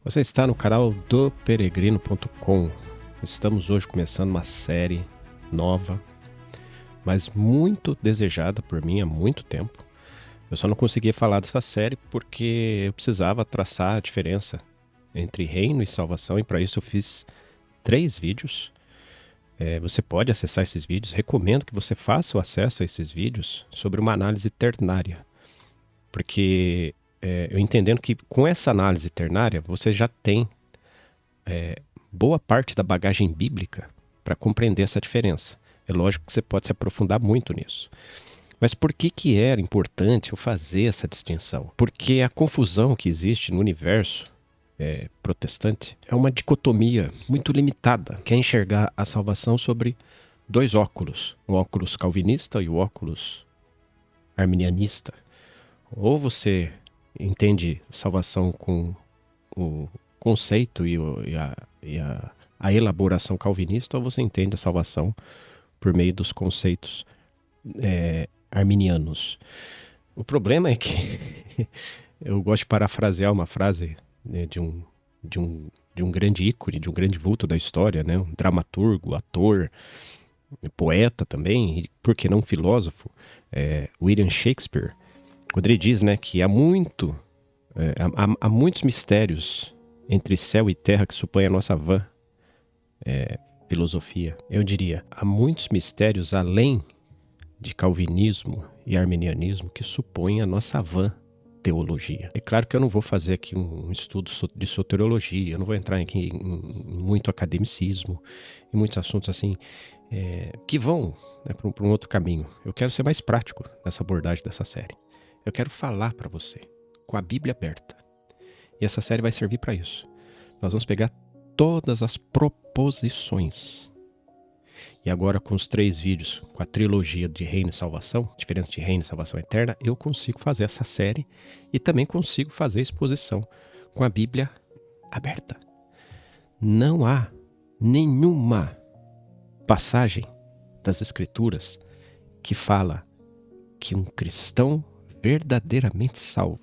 Você está no canal do Peregrino.com. Estamos hoje começando uma série nova, mas muito desejada por mim há muito tempo. Eu só não conseguia falar dessa série porque eu precisava traçar a diferença entre reino e salvação, e para isso eu fiz 3 vídeos. Você pode acessar esses vídeos, recomendo que você faça o acesso a esses vídeos sobre uma análise ternária, porque eu entendendo que com essa análise ternária você já tem boa parte da bagagem bíblica para compreender essa diferença. É lógico que você pode se aprofundar muito nisso. Mas por que era importante eu fazer essa distinção? Porque a confusão que existe no universo protestante é uma dicotomia muito limitada, que é enxergar a salvação sobre 2 óculos, o óculos calvinista e o óculos arminianista. Ou você entende salvação com o conceito e a elaboração calvinista, ou você entende a salvação por meio dos conceitos arminianos. O problema é que eu gosto de parafrasear uma frase, né, de um grande ícone, de um grande vulto da história, né, um dramaturgo, ator, poeta também, e por que não filósofo, William Shakespeare, quando ele diz, né, que há muitos mistérios entre céu e terra que supõem a nossa vã filosofia. Eu diria, há muitos mistérios além de calvinismo e arminianismo que supõem a nossa vã teologia. É claro que eu não vou fazer aqui um estudo de soteriologia, eu não vou entrar aqui em muito academicismo, em muitos assuntos assim, que vão, né, para um outro caminho. Eu quero ser mais prático nessa abordagem dessa série. Eu quero falar para você com a Bíblia aberta. E essa série vai servir para isso. Nós vamos pegar todas as proposições. E agora com os 3 vídeos, com a trilogia de Reino e Salvação, diferença de Reino e Salvação Eterna, eu consigo fazer essa série e também consigo fazer a exposição com a Bíblia aberta. Não há nenhuma passagem das Escrituras que fala que um cristão verdadeiramente salvo,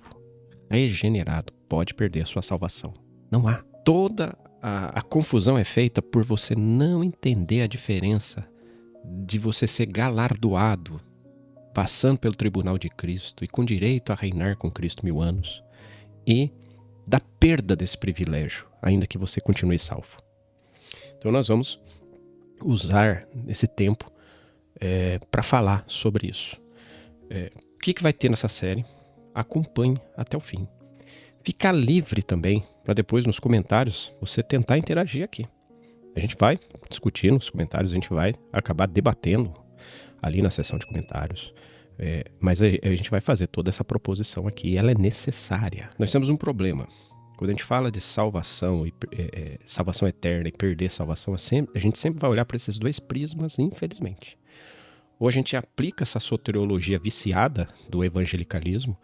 regenerado, pode perder a sua salvação. Não há. Toda a confusão é feita por você não entender a diferença de você ser galardoado, passando pelo tribunal de Cristo e com direito a reinar com Cristo 1000 anos, e da perda desse privilégio, ainda que você continue salvo. Então nós vamos usar esse tempo para falar sobre isso. O que vai ter nessa série? Acompanhe até o fim. Fica livre também para depois nos comentários você tentar interagir aqui. A gente vai discutir nos comentários, a gente vai acabar debatendo ali na seção de comentários. Mas a gente vai fazer toda essa proposição aqui e ela é necessária. Nós temos um problema. Quando a gente fala de salvação, salvação eterna e perder salvação, a gente sempre vai olhar para esses 2 prismas, infelizmente. Ou a gente aplica essa soteriologia viciada do evangelicalismo,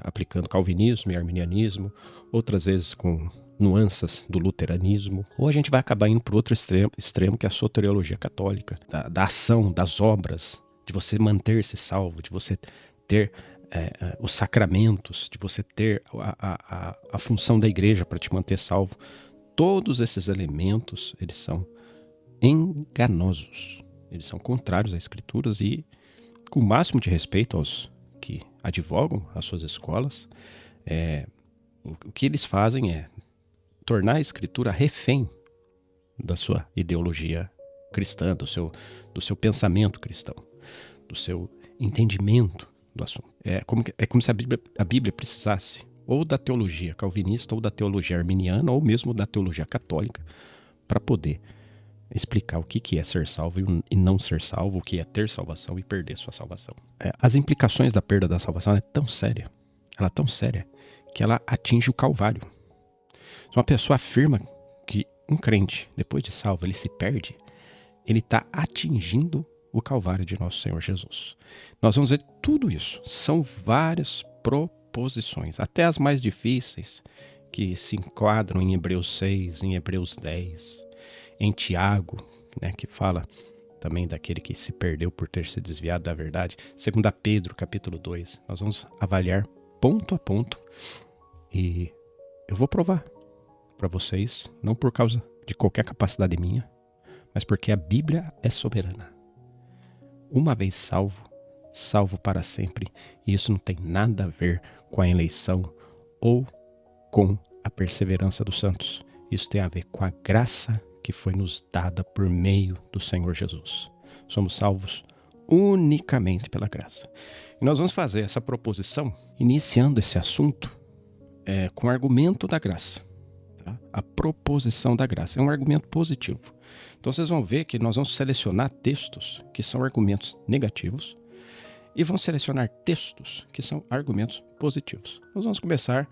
aplicando calvinismo e arminianismo, outras vezes com nuances do luteranismo, ou a gente vai acabar indo para o outro extremo, que é a soteriologia católica, da ação, das obras, de você manter-se salvo, de você ter os sacramentos, de você ter a função da igreja para te manter salvo. Todos esses elementos, eles são enganosos, eles são contrários às Escrituras, e com o máximo de respeito aos que advogam as suas escolas, o que eles fazem é tornar a Escritura refém da sua ideologia cristã, do seu pensamento cristão, do seu entendimento do assunto. É como se a Bíblia precisasse ou da teologia calvinista, ou da teologia arminiana, ou mesmo da teologia católica, para poder explicar o que é ser salvo e não ser salvo, o que é ter salvação e perder sua salvação. As implicações da perda da salvação ela é tão séria, que ela atinge o Calvário. Se uma pessoa afirma que um crente, depois de salvo, ele se perde, ele está atingindo o Calvário de nosso Senhor Jesus. Nós vamos ver tudo isso. São várias proposições, até as mais difíceis, que se enquadram em Hebreus 6, em Hebreus 10, em Tiago, né, que fala também daquele que se perdeu por ter se desviado da verdade. 2 Pedro, capítulo 2. Nós vamos avaliar ponto a ponto e eu vou provar para vocês, não por causa de qualquer capacidade minha, mas porque a Bíblia é soberana. Uma vez salvo, salvo para sempre. E isso não tem nada a ver com a eleição ou com a perseverança dos santos. Isso tem a ver com a graça que foi nos dada por meio do Senhor Jesus. Somos salvos unicamente pela graça. E nós vamos fazer essa proposição, iniciando esse assunto com o argumento da graça. Tá? A proposição da graça é um argumento positivo. Então vocês vão ver que nós vamos selecionar textos que são argumentos negativos e vamos selecionar textos que são argumentos positivos. Nós vamos começar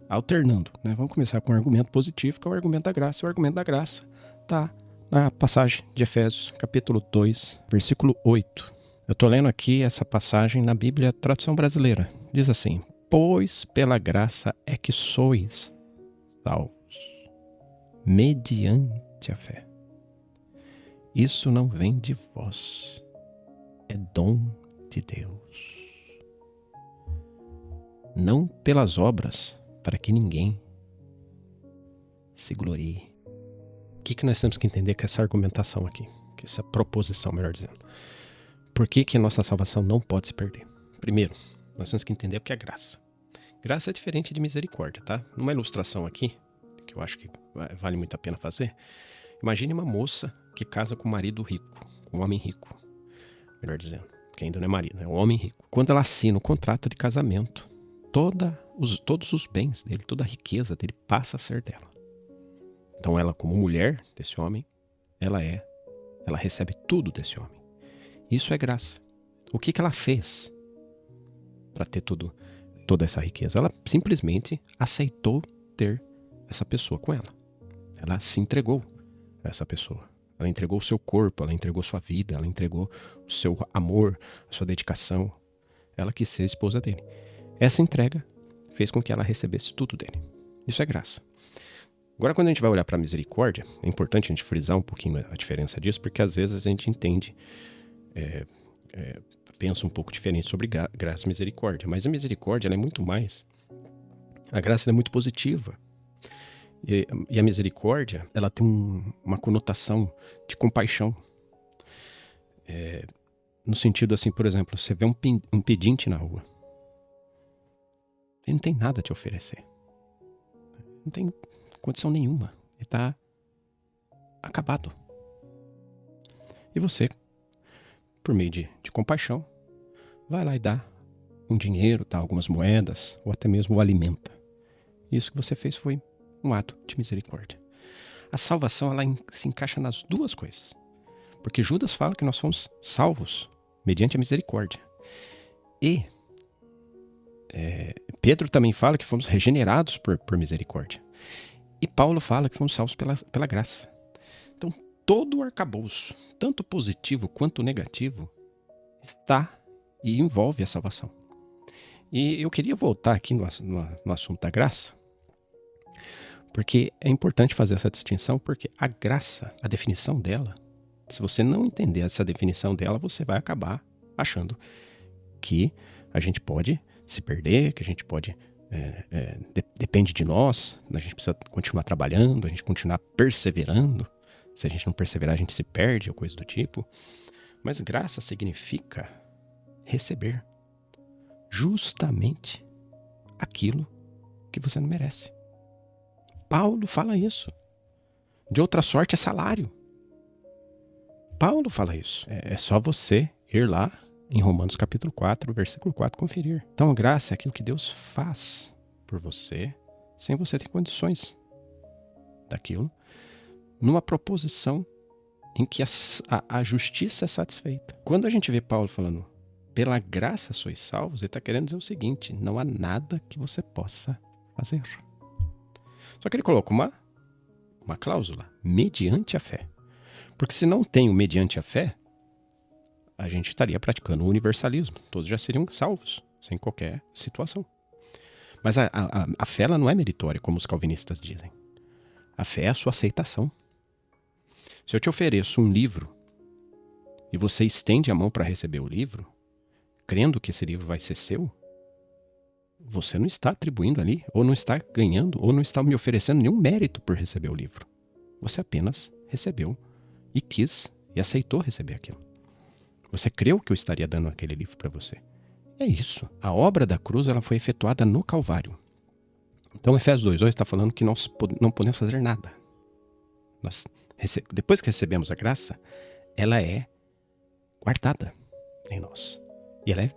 alternando, né? Vamos começar com o argumento positivo, que é o argumento da graça. E o argumento da graça está na passagem de Efésios, capítulo 2, versículo 8. Eu estou lendo aqui essa passagem na Bíblia, tradução brasileira. Diz assim: pois pela graça é que sois salvos, mediante a fé. Isso não vem de vós, é dom de Deus. Não pelas obras, para que ninguém se glorie. O que nós temos que entender com essa argumentação aqui? Com essa proposição, melhor dizendo. Por que a nossa salvação não pode se perder? Primeiro, nós temos que entender o que é graça. Graça é diferente de misericórdia, tá? Numa ilustração aqui, que eu acho que vale muito a pena fazer, imagine uma moça que casa com um marido rico, com um homem rico, melhor dizendo, que ainda não é marido, é um homem rico. Quando ela assina o contrato de casamento, todos os bens dele, toda a riqueza dele passa a ser dela. Então ela, como mulher desse homem, ela recebe tudo desse homem. Isso é graça. O que ela fez para ter toda essa riqueza? Ela simplesmente aceitou ter essa pessoa com ela. Ela se entregou a essa pessoa. Ela entregou o seu corpo, ela entregou sua vida, ela entregou o seu amor, a sua dedicação. Ela quis ser a esposa dele. Essa entrega fez com que ela recebesse tudo dele. Isso é graça. Agora, quando a gente vai olhar para a misericórdia, é importante a gente frisar um pouquinho a diferença disso, porque às vezes a gente entende, pensa um pouco diferente sobre graça e misericórdia. Mas a misericórdia ela é muito mais. A graça ela é muito positiva. E a misericórdia, ela tem uma conotação de compaixão. No sentido assim, por exemplo, você vê um pedinte na rua. Ele não tem nada a te oferecer. Não tem condição nenhuma. Ele está acabado. E você, por meio de compaixão, vai lá e dá um dinheiro, dá algumas moedas, ou até mesmo o alimenta. Isso que você fez foi um ato de misericórdia. A salvação ela se encaixa nas duas coisas. Porque Judas fala que nós fomos salvos mediante a misericórdia. E Pedro também fala que fomos regenerados por misericórdia. E Paulo fala que fomos salvos pela graça. Então, todo o arcabouço, tanto positivo quanto negativo, está e envolve a salvação. E eu queria voltar aqui no assunto da graça, porque é importante fazer essa distinção, porque a graça, a definição dela, se você não entender essa definição dela, você vai acabar achando que a gente pode se perder, que a gente pode, depende de nós, a gente precisa continuar trabalhando, a gente continuar perseverando. Se a gente não perseverar, a gente se perde, ou coisa do tipo. Mas graça significa receber justamente aquilo que você não merece. Paulo fala isso. De outra sorte é salário. Paulo fala isso. É só você ir lá em Romanos capítulo 4, versículo 4, conferir. Então a graça é aquilo que Deus faz por você, sem você ter condições daquilo, numa proposição em que a justiça é satisfeita. Quando a gente vê Paulo falando, pela graça sois salvos, ele está querendo dizer o seguinte, não há nada que você possa fazer. Só que ele coloca uma cláusula, mediante a fé. Porque se não tem o mediante a fé, a gente estaria praticando o universalismo. Todos já seriam salvos, sem qualquer situação. Mas a fé ela não é meritória, como os calvinistas dizem. A fé é a sua aceitação. Se eu te ofereço um livro e você estende a mão para receber o livro, crendo que esse livro vai ser seu, você não está atribuindo ali, ou não está ganhando, ou não está me oferecendo nenhum mérito por receber o livro. Você apenas recebeu e quis e aceitou receber aquilo. Você creu que eu estaria dando aquele livro para você. É isso. A obra da cruz ela foi efetuada no Calvário. Então, Efésios 2:8 está falando que nós não podemos fazer nada. Depois que recebemos a graça, ela é guardada em nós. E ela é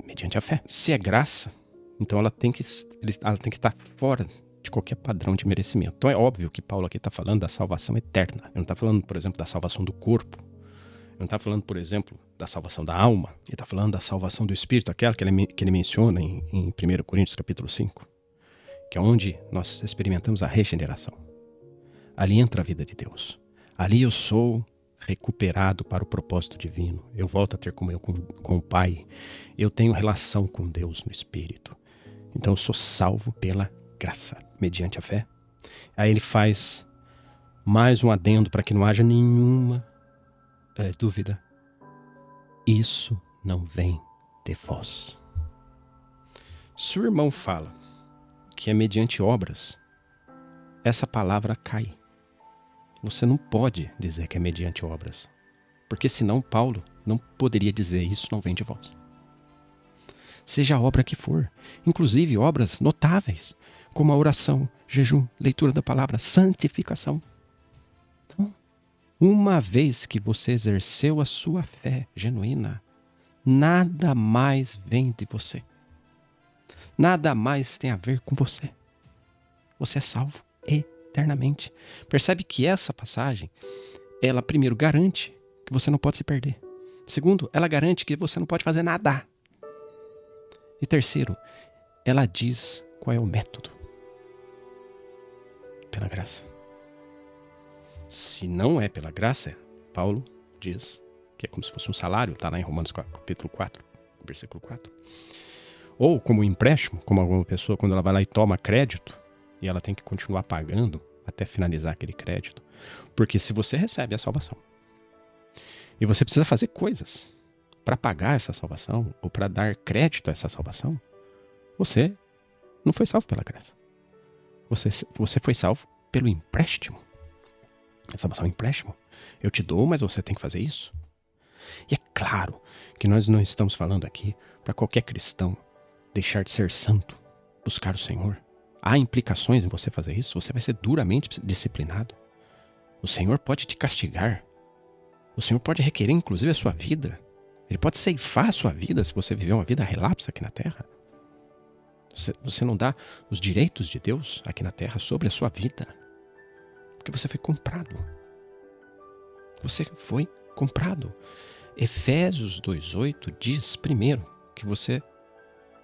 mediante a fé. Se é graça, então ela tem que estar fora de qualquer padrão de merecimento. Então é óbvio que Paulo aqui está falando da salvação eterna. Ele não está falando, por exemplo, da salvação do corpo. Ele não está falando, por exemplo, da salvação da alma. Ele está falando da salvação do espírito, aquela que ele menciona em 1 Coríntios capítulo 5, que é onde nós experimentamos a regeneração. Ali entra a vida de Deus. Ali eu sou recuperado para o propósito divino. Eu volto a ter comunhão com o Pai. Eu tenho relação com Deus no Espírito. Então eu sou salvo pela graça, mediante a fé. Aí ele faz mais um adendo para que não haja nenhuma dúvida. Isso não vem de vós. Se o irmão fala que é mediante obras, essa palavra cai. Você não pode dizer que é mediante obras, porque senão Paulo não poderia dizer isso não vem de vós. Seja a obra que for, inclusive obras notáveis, como a oração, jejum, leitura da palavra, santificação. Então, uma vez que você exerceu a sua fé genuína, nada mais vem de você. Nada mais tem a ver com você. Você é salvo eternamente. Percebe que essa passagem, ela primeiro garante que você não pode se perder. Segundo, ela garante que você não pode fazer nada. E terceiro, ela diz qual é o método. Pela graça. Se não é pela graça, Paulo diz que é como se fosse um salário, está lá em Romanos capítulo 4, versículo 4. Ou como um empréstimo, como alguma pessoa, quando ela vai lá e toma crédito, e ela tem que continuar pagando até finalizar aquele crédito. Porque se você recebe a salvação, e você precisa fazer coisas para pagar essa salvação, ou para dar crédito a essa salvação, você não foi salvo pela graça. Você foi salvo pelo empréstimo. A salvação é um empréstimo. Eu te dou, mas você tem que fazer isso. E é claro que nós não estamos falando aqui para qualquer cristão deixar de ser santo, buscar o Senhor. Há implicações em você fazer isso. Você vai ser duramente disciplinado. O Senhor pode te castigar. O Senhor pode requerer, inclusive, a sua vida. Ele pode ceifar a sua vida se você viver uma vida relapsa aqui na terra. Você não dá os direitos de Deus aqui na terra sobre a sua vida. Porque você foi comprado. Você foi comprado. Efésios 2:8 diz, primeiro, que você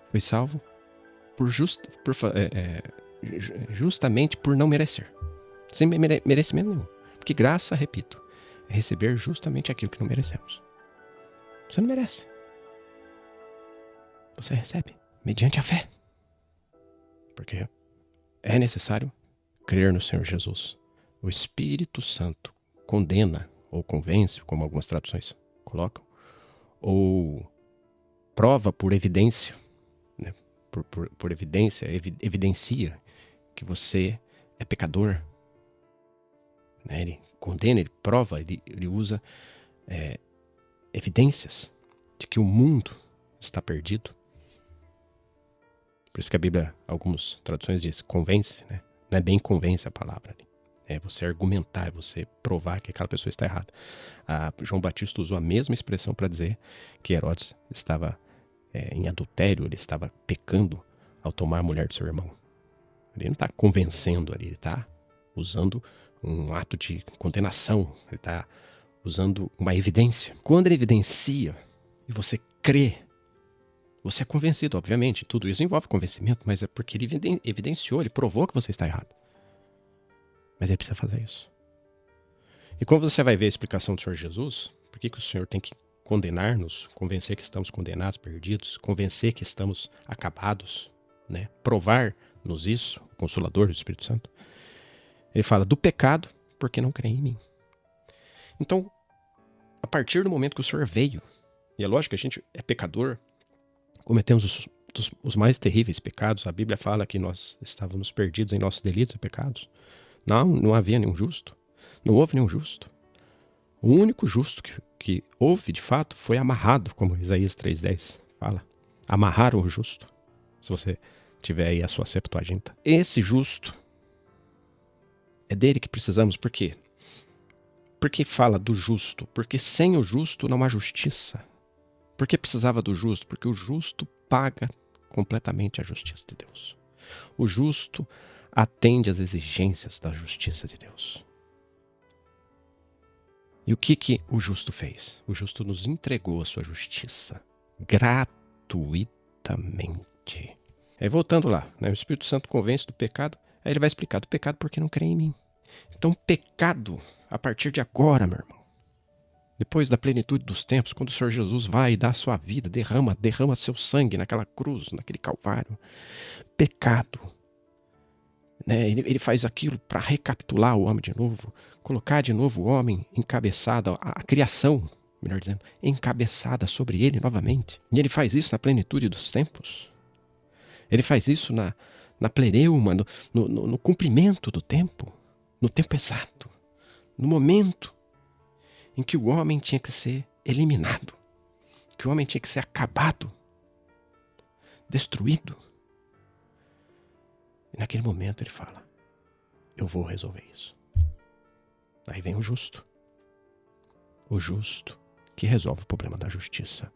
foi salvo justamente por não merecer. Sem merecimento nenhum. Porque graça, repito, é receber justamente aquilo que não merecemos. Você não merece. Você recebe mediante a fé. Porque é necessário crer no Senhor Jesus. O Espírito Santo condena ou convence, como algumas traduções colocam, ou prova por evidência, né? por evidência, evidencia que você é pecador. Né? Ele condena, ele prova, ele usa evidências de que o mundo está perdido. Por isso que a Bíblia, algumas traduções diz convence, né? Não é bem convence a palavra ali. É você argumentar, é você provar que aquela pessoa está errada. João Batista usou a mesma expressão para dizer que Herodes estava em adultério, ele estava pecando ao tomar a mulher do seu irmão. Ele não está convencendo ali, ele está usando um ato de condenação, ele está usando uma evidência. Quando ele evidencia e você crê, você é convencido, obviamente. Tudo isso envolve convencimento, mas é porque ele evidenciou, ele provou que você está errado. Mas ele precisa fazer isso. E quando você vai ver a explicação do Senhor Jesus, por que o Senhor tem que condenar-nos, convencer que estamos condenados, perdidos, convencer que estamos acabados, né? Provar-nos isso, o Consolador do Espírito Santo. Ele fala do pecado, porque não crê em mim. Então, a partir do momento que o Senhor veio, e é lógico que a gente é pecador, cometemos os mais terríveis pecados. A Bíblia fala que nós estávamos perdidos em nossos delitos e pecados. Não havia nenhum justo. Não houve nenhum justo. O único justo que houve, de fato, foi amarrado, como Isaías 3,10 fala. Amarraram o justo. Se você tiver aí a sua Septuaginta. Esse justo, é dele que precisamos. Por quê? Porque fala do justo. Porque sem o justo não há justiça. Por que precisava do justo? Porque o justo paga completamente a justiça de Deus. O justo atende às exigências da justiça de Deus. E o que o justo fez? O justo nos entregou a sua justiça gratuitamente. Aí voltando lá, né, o Espírito Santo convence do pecado, aí ele vai explicar do pecado porque não crê em mim. Então pecado, a partir de agora, meu irmão, depois da plenitude dos tempos, quando o Senhor Jesus vai e dá a sua vida, derrama seu sangue naquela cruz, naquele calvário, pecado, né, ele faz aquilo para recapitular o homem de novo, colocar de novo o homem encabeçado, a criação, melhor dizendo, encabeçada sobre ele novamente. E ele faz isso na plenitude dos tempos. Ele faz isso na pleneuma, no cumprimento do tempo, no tempo exato, no momento em que o homem tinha que ser eliminado, que o homem tinha que ser acabado, destruído. E naquele momento ele fala, eu vou resolver isso. Aí vem o justo que resolve o problema da justiça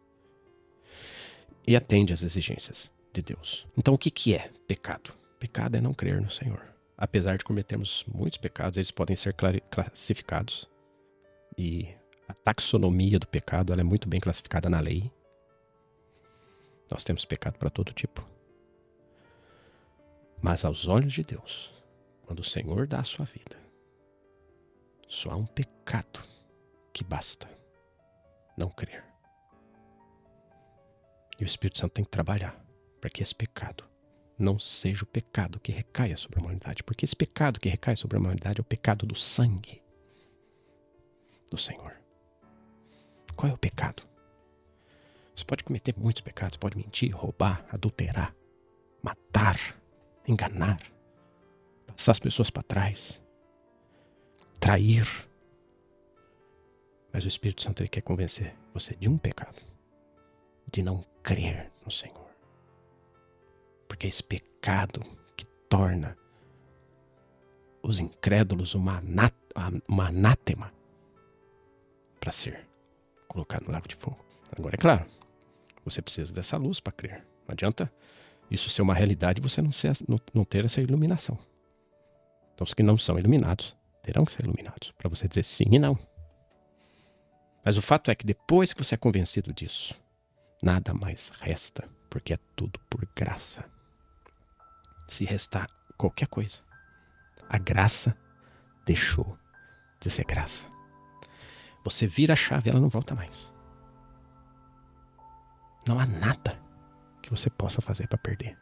e atende às exigências de Deus. Então o que é pecado? Pecado é não crer no Senhor. Apesar de cometermos muitos pecados, eles podem ser classificados. E a taxonomia do pecado ela é muito bem classificada na lei. Nós temos pecado para todo tipo. Mas aos olhos de Deus, quando o Senhor dá a sua vida, só há um pecado que basta: não crer. E o Espírito Santo tem que trabalhar para que esse pecado não seja o pecado que recaia sobre a humanidade. Porque esse pecado que recai sobre a humanidade é o pecado do sangue do Senhor. Qual é o pecado? Você pode cometer muitos pecados, pode mentir, roubar, adulterar, matar, enganar, passar as pessoas para trás, trair. Mas o Espírito Santo ele quer convencer você de um pecado: de não crer no Senhor. Porque é esse pecado que torna os incrédulos uma anátema para ser colocado no lago de fogo. Agora, é claro, você precisa dessa luz para crer. Não adianta isso ser uma realidade e você não ter essa iluminação. Então, os que não são iluminados terão que ser iluminados para você dizer sim e não. Mas o fato é que depois que você é convencido disso, nada mais resta, porque é tudo por graça. Se restar qualquer coisa, a graça deixou de ser graça. Você vira a chave e ela não volta mais. Não há nada que você possa fazer para perder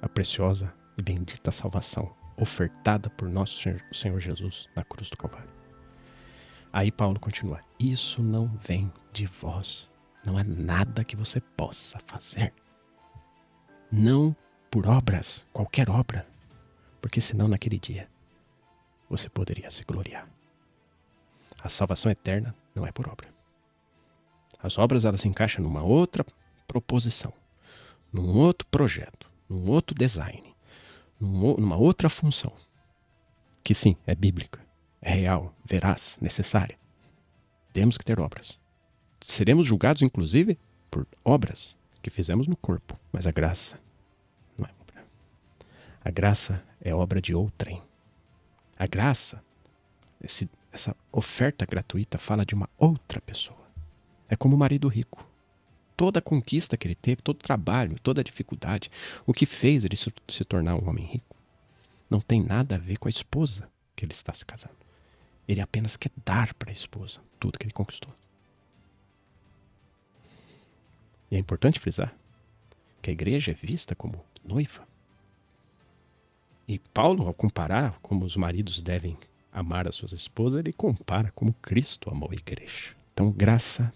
a preciosa e bendita salvação ofertada por nosso Senhor Jesus na cruz do Calvário. Aí Paulo continua: isso não vem de vós. Não há nada que você possa fazer. Não por obras, qualquer obra. Porque senão naquele dia você poderia se gloriar. A salvação eterna não é por obra. As obras elas se encaixam numa outra proposição, num outro projeto, num outro design, numa outra função. Que sim, é bíblica, é real, veraz, necessária. Temos que ter obras. Seremos julgados, inclusive, por obras que fizemos no corpo. Mas a graça não é obra. A graça é obra de outrem. A graça, essa oferta gratuita, fala de uma outra pessoa. É como o marido rico. Toda a conquista que ele teve, todo o trabalho, toda a dificuldade, o que fez ele se tornar um homem rico, não tem nada a ver com a esposa que ele está se casando. Ele apenas quer dar para a esposa tudo que ele conquistou. E é importante frisar que a igreja é vista como noiva. E Paulo, ao comparar como os maridos devem amar as suas esposas, ele compara como Cristo amou a igreja. Então, graça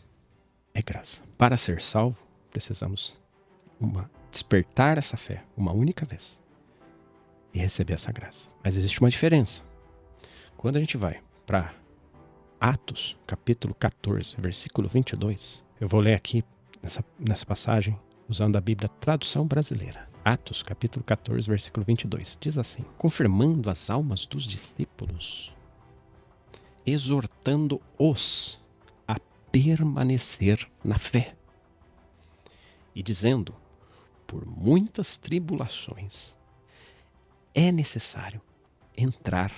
é graça. Para ser salvo, precisamos uma despertar essa fé uma única vez e receber essa graça. Mas existe uma diferença. Quando a gente vai para Atos, capítulo 14, versículo 22, eu vou ler aqui nessa passagem usando a Bíblia Tradução Brasileira. Atos, capítulo 14, versículo 22, diz assim: confirmando as almas dos discípulos, exortando-os a permanecer na fé, e dizendo, por muitas tribulações é necessário entrar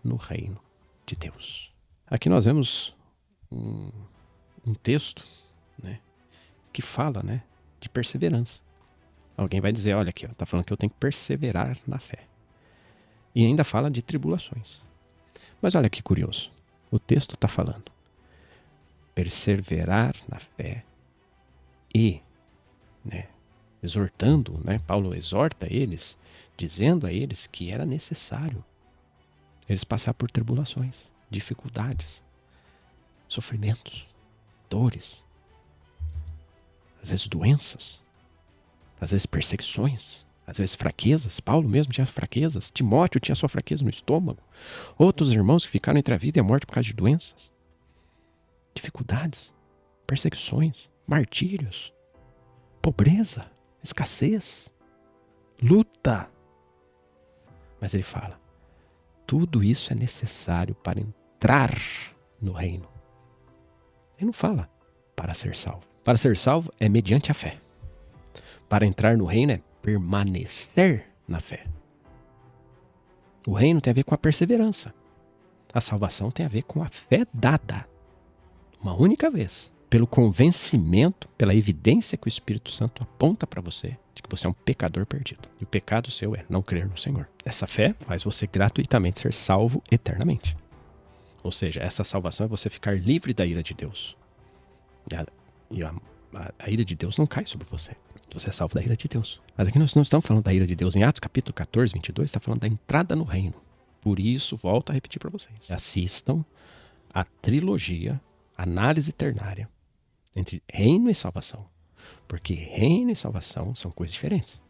no reino de Deus. Aqui nós vemos um texto, né, que fala, né, de perseverança. Alguém vai dizer, olha aqui, está falando que eu tenho que perseverar na fé. E ainda fala de tribulações. Mas olha que curioso, o texto está falando perseverar na fé e, né, exortando, né, Paulo exorta eles, dizendo a eles que era necessário eles passar por tribulações, dificuldades, sofrimentos, dores, às vezes doenças, às vezes perseguições, às vezes fraquezas. Paulo mesmo tinha fraquezas, Timóteo tinha sua fraqueza no estômago, outros irmãos que ficaram entre a vida e a morte por causa de doenças, dificuldades, perseguições, martírios, pobreza, escassez, luta. Mas ele fala, tudo isso é necessário para entrar no reino. Ele não fala para ser salvo. Para ser salvo é mediante a fé. Para entrar no reino é permanecer na fé. O reino tem a ver com a perseverança. A salvação tem a ver com a fé dada uma única vez, pelo convencimento, pela evidência que o Espírito Santo aponta para você de que você é um pecador perdido. E o pecado seu é não crer no Senhor. Essa fé faz você gratuitamente ser salvo eternamente. Ou seja, essa salvação é você ficar livre da ira de Deus. E a ira de Deus não cai sobre você. Você é salvo da ira de Deus. Mas aqui nós não estamos falando da ira de Deus. Em Atos capítulo 14, 22, está falando da entrada no reino. Por isso, volto a repetir para vocês. Assistam a trilogia Análise Ternária entre reino e salvação. Porque reino e salvação são coisas diferentes.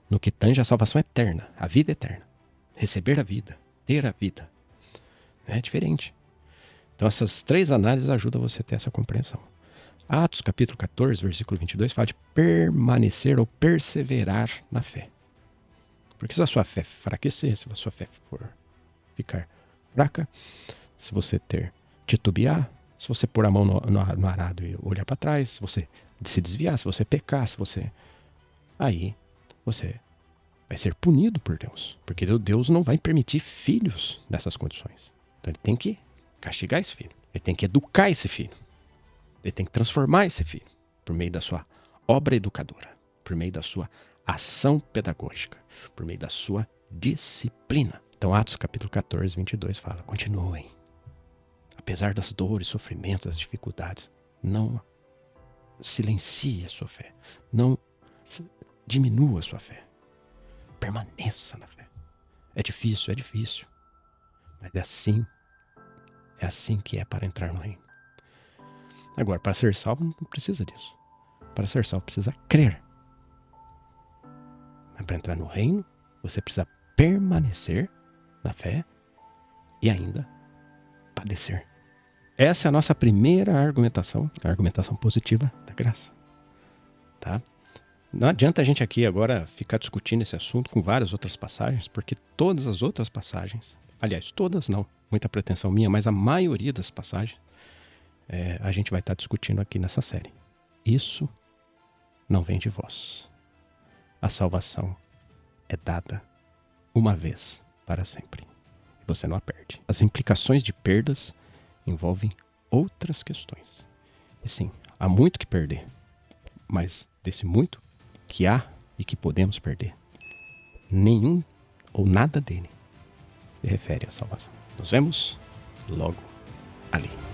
No que tange a salvação eterna, a vida eterna. Receber a vida, ter a vida. É diferente. Então essas três análises ajudam você a ter essa compreensão. Atos capítulo 14, versículo 22, fala de permanecer ou perseverar na fé. Porque se a sua fé fraquecer, se a sua fé for ficar fraca, se você titubear, se você pôr a mão no arado e olhar para trás, se você se desviar, se você pecar, aí você vai ser punido por Deus. Porque Deus não vai permitir filhos nessas condições. Então ele tem que castigar esse filho. Ele tem que educar esse filho. Ele tem que transformar esse filho por meio da sua obra educadora, por meio da sua ação pedagógica, por meio da sua disciplina. Então Atos capítulo 14, 22 fala, continuem. Apesar das dores, sofrimentos, das dificuldades, não silencie a sua fé. Não diminua a sua fé. Permaneça na fé. É difícil. Mas é assim que é para entrar no reino. Agora, para ser salvo, não precisa disso. Para ser salvo, precisa crer. Mas para entrar no reino, você precisa permanecer na fé e ainda padecer. Essa é a nossa primeira argumentação, a argumentação positiva da graça. Tá? Não adianta a gente aqui agora ficar discutindo esse assunto com várias outras passagens, porque todas as outras passagens, aliás, todas não, muita pretensão minha, mas a maioria das passagens, a gente vai estar discutindo aqui nessa série. Isso não vem de vós. A salvação é dada uma vez para sempre. E você não a perde. As implicações de perdas envolvem outras questões. E sim, há muito que perder. Mas desse muito que há e que podemos perder, nenhum ou nada dele se refere à salvação. Nos vemos logo ali.